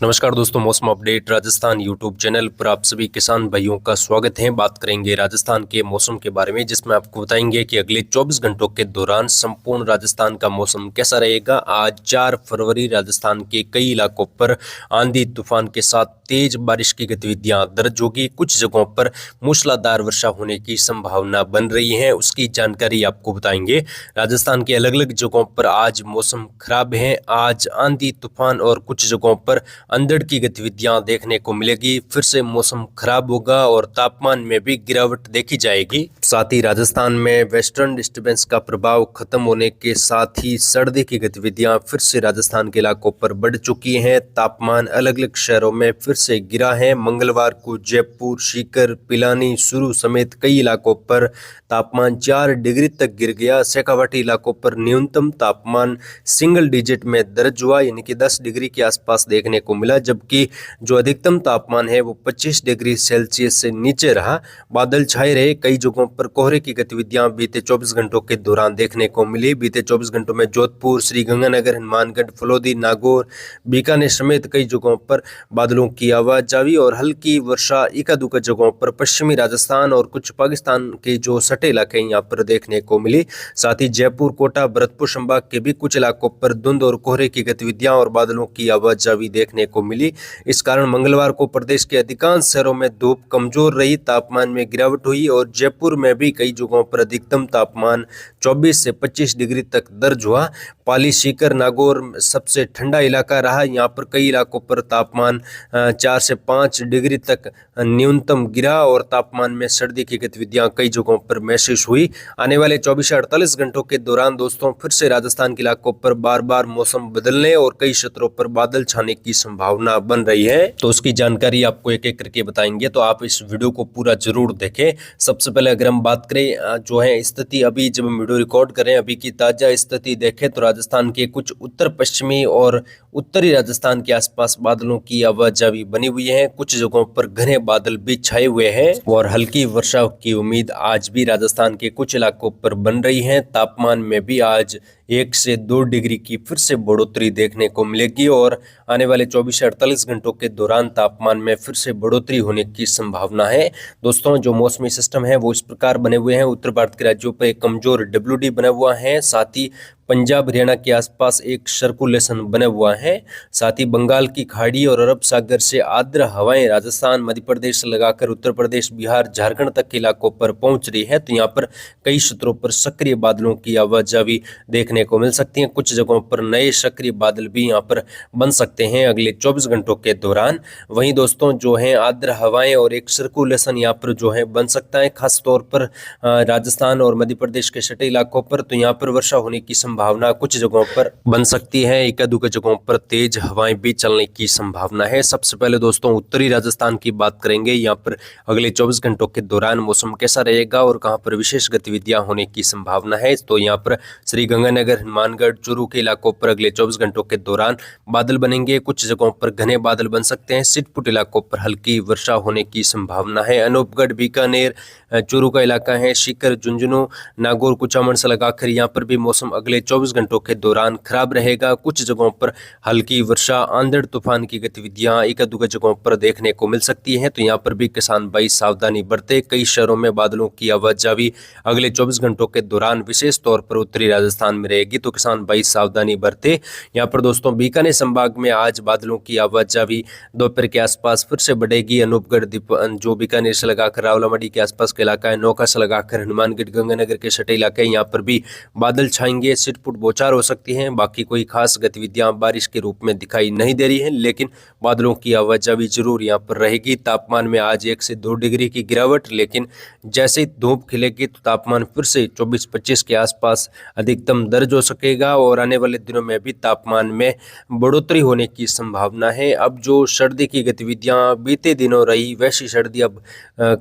नमस्कार दोस्तों, मौसम अपडेट राजस्थान यूट्यूब चैनल पर आप सभी किसान भाइयों का स्वागत है। बात करेंगे राजस्थान के मौसम के बारे में, जिसमें आपको बताएंगे कि अगले 24 घंटों के दौरान संपूर्ण राजस्थान का मौसम कैसा रहेगा। आज 4 फरवरी राजस्थान के कई इलाकों पर आंधी तूफान के साथ तेज बारिश की गतिविधियां दर्ज होगी। कुछ जगहों पर मूसलाधार वर्षा होने की संभावना बन रही है, उसकी जानकारी आपको बताएंगे। राजस्थान के अलग अलग जगहों पर आज मौसम खराब है। आज आंधी तूफान और कुछ जगहों पर अंधड़ की गतिविधियां देखने को मिलेगी। फिर से मौसम खराब होगा और तापमान में भी गिरावट देखी जाएगी। साथ ही राजस्थान में वेस्टर्न डिस्टर्बेंस का प्रभाव खत्म होने के साथ ही सर्दी की गतिविधियां फिर से राजस्थान के इलाकों पर बढ़ चुकी हैं। तापमान अलग अलग शहरों में फिर से गिरा है। मंगलवार को जयपुर, सीकर, पिलानी, चूरू समेत कई इलाकों पर तापमान 4 डिग्री तक गिर गया। शेखावाटी इलाकों पर न्यूनतम तापमान सिंगल डिजिट में दर्ज हुआ, यानी कि 10 डिग्री के आसपास देखने को मिला, जबकि जो अधिकतम तापमान है वो 25 डिग्री सेल्सियस से नीचे रहा। बादल छाए रहे। कई जगहों पर कोहरे की गतिविधियां बीते 24 घंटों के दौरान देखने को मिली। बीते 24 घंटों में जोधपुर, श्रीगंगानगर, हनुमानगढ़, फलोदी, नागौर, बीकानेर समेत कई जगहों पर बादलों की आवाजावी और हल्की वर्षा एकादुका जगहों पर पश्चिमी राजस्थान और कुछ पाकिस्तान के जो सटे इलाके यहाँ पर देखने को मिली। साथ ही जयपुर, कोटा, भरतपुर संभाग के भी कुछ इलाकों पर धुंध और कोहरे की गतिविधियां और बादलों की आवाजावी देखने को मिली। इस कारण मंगलवार को प्रदेश के अधिकांश शहरों में धूप कमजोर रही, तापमान में गिरावट हुई और जयपुर में भी कई जगहों पर अधिकतम तापमान 24 से 25 डिग्री तक दर्ज हुआ। पाली, सीकर, नागौर सबसे ठंडा इलाका रहा। यहाँ पर कई इलाकों पर तापमान 4 से 5 डिग्री तक न्यूनतम गिरा और तापमान में सर्दी की गतिविधियां कई जगहों पर महसूस हुई। आने वाले 24 से 48 घंटों के दौरान दोस्तों फिर से राजस्थान के इलाकों पर बार बार मौसम बदलने और कई क्षेत्रों पर बादल छाने की संभावना बन रही है, तो उसकी जानकारी आपको एक एक करके बताएंगे, तो आप इस वीडियो को पूरा जरूर देखें। सबसे पहले अगर हम बात करें जो है स्थिति, अभी जब हम वीडियो रिकॉर्ड करें अभी की ताजा स्थिति देखें तो राजस्थान के कुछ उत्तर पश्चिमी और उत्तरी राजस्थान के आसपास बादलों की आवाजावी बनी हुई है। कुछ जगहों पर घने बादल भी छाए हुए हैं और हल्की वर्षा की उम्मीद आज भी राजस्थान के कुछ इलाकों पर बन रही है। तापमान में भी आज 1 से 2 डिग्री की फिर से बढ़ोतरी देखने को मिलेगी और आने वाले 24 से 48 घंटों के दौरान तापमान में फिर से बढ़ोतरी होने की संभावना है। दोस्तों जो मौसमी सिस्टम है वो इस प्रकार बने हुए हैं। उत्तर भारत के राज्यों पर एक कमजोर WD बना हुआ है। साथ ही पंजाब, हरियाणा के आसपास एक सर्कुलेशन बना हुआ है। साथ ही बंगाल की खाड़ी और अरब सागर से आर्द्र हवाएं राजस्थान, मध्य प्रदेश से लगाकर उत्तर प्रदेश, बिहार, झारखंड तक के इलाकों पर पहुंच रही है। तो यहाँ पर कई क्षेत्रों पर सक्रिय बादलों की आवाजावी देखने को मिल सकती है। कुछ जगहों पर नए सक्रिय बादल भी यहाँ पर बन सकते हैं अगले 24 घंटों के दौरान। वहीं दोस्तों जो है आर्द्र हवाएं और एक सर्कुलेशन यहाँ पर जो है बन सकता है, खास तौर पर राजस्थान और मध्य प्रदेश के सटे इलाकों पर। तो यहाँ पर वर्षा होने की संभावना कुछ जगहों पर बन सकती है। एकादुका जगहों पर तेज हवाएं भी चलने की संभावना है। सबसे पहले दोस्तों उत्तरी राजस्थान की बात करेंगे। यहाँ पर अगले 24 घंटों के दौरान मौसम कैसा रहेगा और कहां पर विशेष गतिविधियां होने की संभावना है। तो यहाँ पर श्रीगंगानगर, हनुमानगढ़, चूरू के इलाकों पर अगले 24 घंटों के दौरान बादल बनेंगे। कुछ जगहों पर घने बादल बन सकते हैं। सिटपुट इलाकों पर हल्की वर्षा होने की संभावना है। अनूपगढ़, बीकानेर, चूरू का इलाका है, सीकर, झुंझुनू, नागौर, कुचामन से लगाकर यहाँ पर भी मौसम अगले 24 घंटों के दौरान खराब रहेगा। कुछ जगहों पर हल्की वर्षा, आंधड़ तूफान की गतिविधियां एकादुका जगहों पर देखने को मिल सकती है। तो यहाँ पर भी किसान भाई सावधानी बरते। कई शहरों में बादलों की आवाजावी अगले 24 घंटों के दौरान विशेष तौर पर उत्तरी राजस्थान में रहेगी, तो किसान भाई सावधानी बरते। यहाँ पर दोस्तों बीकानेर संभाग में आज बादलों की आवाजावी दोपहर के आसपास फिर से बढ़ेगी। अनूपगढ़ जो बीकानेर से लगाकर रावलामंडी के आसपास का इलाका है, नौका से लगाकर हनुमानगढ़, गंगानगर के सटे इलाके, यहाँ पर भी बादल छाएंगे। सिटपुट बौछार हो सकती है। बाकी कोई खास गतिविधियां बारिश के रूप में दिखाई नहीं दे रही है, लेकिन बादलों की आवाजावी जरूर यहाँ पर रहेगी। तापमान में आज 1 से 2 डिग्री की गिरावट, लेकिन जैसे ही धूप खिलेगी तो तापमान फिर से 24-25 के आसपास अधिकतम दर्ज हो सकेगा और आने वाले दिनों में भी तापमान में बढ़ोतरी होने की संभावना है। अब जो सर्दी की गतिविधियां बीते दिनों रही वैसी सर्दी अब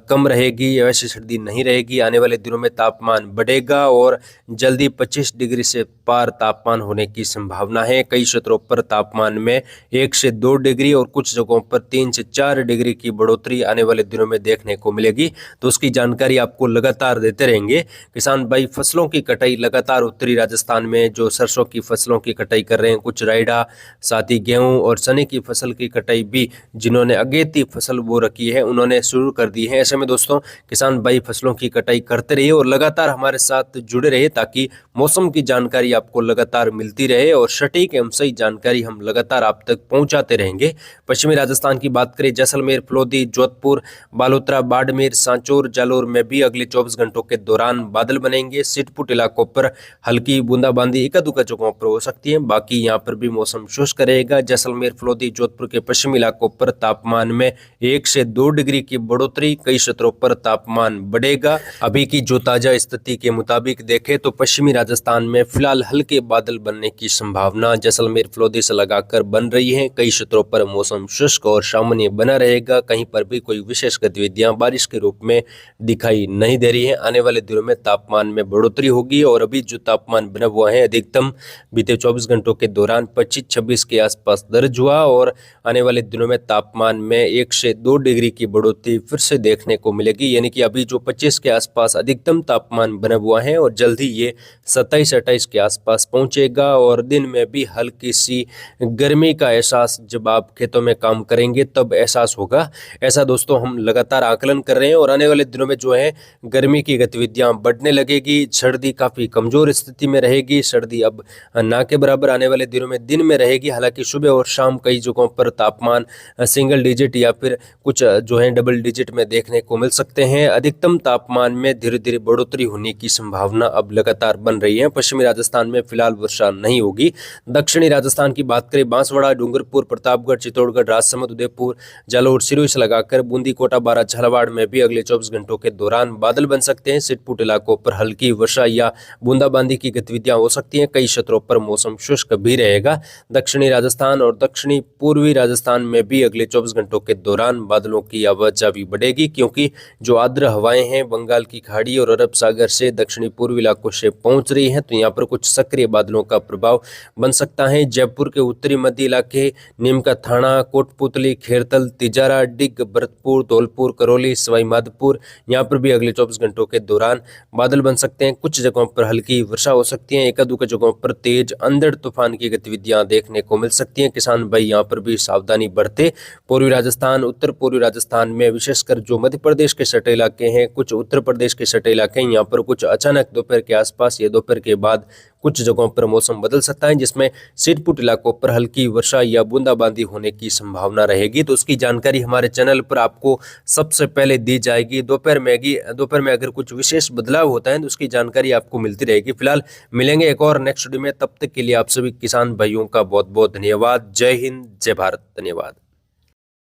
कम रहेगी, वैसी सर्दी नहीं रहेगी। आने वाले दिनों में तापमान बढ़ेगा और जल्दी 25 डिग्री से पार तापमान होने की संभावना है। कई क्षेत्रों पर तापमान में 1 से 2 डिग्री और कुछ जगहों पर 3 से 4 डिग्री की बढ़ोतरी आने वाले दिनों में देखने को मिलेगी। तो उसकी जानकारी आपको लगातार देते रहेंगे। किसान भाई फसलों की कटाई लगातार उत्तरी राजस्थान में जो सरसों की फसलों की कटाई कर रहे हैं, कुछ रायडा, साथ ही गेहूं और चने की फसल की कटाई भी जिन्होंने अगेती फसल बो रखी है उन्होंने शुरू कर दी है। ऐसे में दोस्तों किसान भाई फसलों की कटाई करते रहिए और लगातार हमारे साथ जुड़े रहिए ताकि मौसम की जानकारी आपको लगातार मिलती रहे और सटीक एवं सही जानकारी हम लगातार आप तक पहुंचाते रहेंगे। पश्चिमी राजस्थान की बात करें, जैसलमेर, फलोदी, जोधपुर, बालोतरा, बाड़मेर, सांचौर, जालोर में भी अगले 24 घंटों के दौरान बादल बनेंगे। सिटपुट इलाकों पर हल्की बूंदाबांदी एक दुका जगहों पर हो सकती है, बाकी यहाँ पर भी मौसम शुष्क रहेगा। जैसलमेर, फलोदी, जोधपुर के पश्चिमी इलाकों पर तापमान में 1 से 2 डिग्री की बढ़ोतरी, कई क्षेत्रों पर तापमान बढ़ेगा। अभी की जो ताजा स्थिति के मुताबिक देखें तो पश्चिमी राजस्थान में फिलहाल हल्के बादल बनने की संभावना जैसलमेर, फलोदी से लगाकर बन रही है। कई क्षेत्रों पर मौसम शुष्क और सामान्य बना रहेगा। कहीं पर भी कोई विशेष गतिविधियां बारिश के रूप में दिखाई नहीं दे रही है। आने वाले दिनों में तापमान में बढ़ोतरी होगी और अभी जो तापमान बना हुआ है अधिकतम बीते 24 घंटों के दौरान 25-26 के आसपास दर्ज हुआ और आने वाले दिनों में तापमान में 1 से 2 डिग्री की बढ़ोतरी फिर से देखने को मिलेगी। यानी कि अभी जो 25 के आसपास अधिकतम तापमान बना हुआ है और जल्द ही ये 27-28 के आसपास पहुंचेगा और दिन में भी हल्की सी गर्मी का एहसास जब आप खेतों में काम करेंगे तब एहसास होगा। ऐसा दोस्तों हम लगातार आकलन कर रहे हैं और आने वाले दिनों में जो है गर्मी की गतिविधियां बढ़ने लगेगी। सर्दी काफ़ी कमज़ोर स्थिति में रहेगी। सर्दी अब ना के बराबर आने वाले दिनों में दिन में रहेगी। हालांकि सुबह और शाम कई जगहों पर तापमान सिंगल डिजिट या फिर कुछ जो है डबल डिजिट में देखने को मिल सकते हैं। अधिकतम तापमान में धीरे धीरे बढ़ोतरी होने की संभावना अब लगातार बन रही है। पश्चिमी राजस्थान में फिलहाल वर्षा नहीं होगी। दक्षिणी राजस्थान की बात करें, बांसवाड़ा, डूंगरपुर, प्रतापगढ़, चित्तौड़गढ़, राजसमंद, उदयपुर, जालोर, सिरोही से लगाकर बूंदी, कोटा, बारां, झालावाड़ में भी अगले 24 घंटों के दौरान बादल बन सकते हैं। सिटपुट इलाकों पर हल्की वर्षा या बूंदाबांदी की गतिविधियां हो सकती हैं। कई क्षेत्रों पर मौसम शुष्क भी रहेगा। दक्षिणी राजस्थान और दक्षिणी पूर्वी राजस्थान में भी अगले 24 घंटों के दौरान बादलों की आवाजाही बढ़ेगी क्योंकि जो आर्द्र हवाएं हैं बंगाल की खाड़ी और अरब सागर से दक्षिणी पूर्वी इलाकों से पहुंच रही हैं, तो यहाँ पर कुछ सक्रिय बादलों का प्रभाव बन सकता है। जयपुर के उत्तरी मध्य इलाके, नीमका थाना, कोटपुतली, खेरतल, तिजारा, डिग, भरतपुर, धौलपुर, करौली, सवाई माधोपुर, यहाँ पर भी अगले 24 घंटों के दौरान बादल बन सकते हैं। कुछ जगहों पर हल्की वर्षा हो सकती है। एक आध जगहों पर तेज अंधड़ तूफान की गतिविधियां देखने को मिल सकती हैं। किसान भाई यहाँ पर भी सावधानी बरते। पूर्वी राजस्थान, उत्तर पूर्वी राजस्थान में विशेषकर जो मध्य प्रदेश के सटे इलाके हैं, कुछ उत्तर प्रदेश के सटे इलाके हैं, यहाँ पर कुछ अचानक दोपहर के आसपास या दोपहर के बाद कुछ जगहों पर मौसम बदल सकता है, जिसमें सिटपुट इलाकों पर हल्की वर्षा या बूंदाबांदी होने की संभावना रहेगी। तो उसकी जानकारी हमारे चैनल पर आपको सबसे पहले दी जाएगी। दोपहर में अगर कुछ विशेष बदलाव होता है तो उसकी जानकारी आपको मिलती रहेगी। फिलहाल मिलेंगे एक और नेक्स्ट वीडियो में, तब तक के लिए आप सभी किसान भाइयों का बहुत बहुत धन्यवाद। जय हिंद, जय भारत। धन्यवाद।